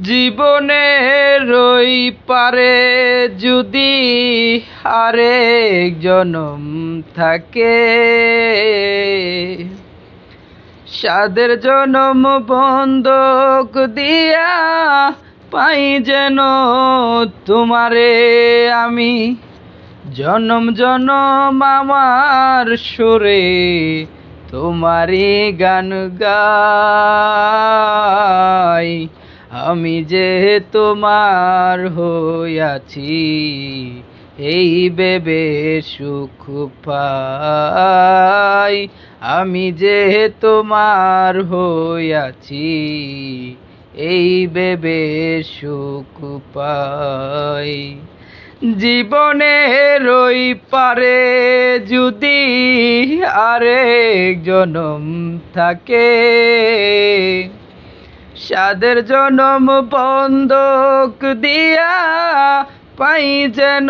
জীবনের ওই পারে যদি আরেক জনম থাকে, সাদের জনম বন্ধক দিয়া পাই যেন তোমারে আমি। জনম জনম আমার সুরে তোমারই গান গাই। আমি যে তোমার হইয়াছি এই ভেবে সুখ পাই। আমি যে তোমার হইয়াছি এই ভেবে সুখ পাই। জীবনের ওই পারে যদি আরেক জনম থাকে, সাদের জনম বন্ধক দিয়া পাই যেন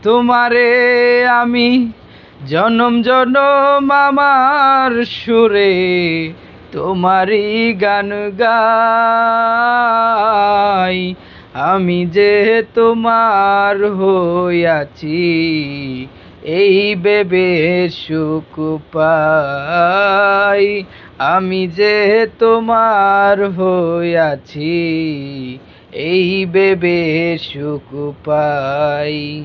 তোমারে আমি। জনম জনম আমার সুরে তোমারই গান গাই। আমি যে তোমার হইয়াছি এই ভেবে সুখ পাই। আমি যে তোমার হইয়াছি এই ভেবে সুখ পাই।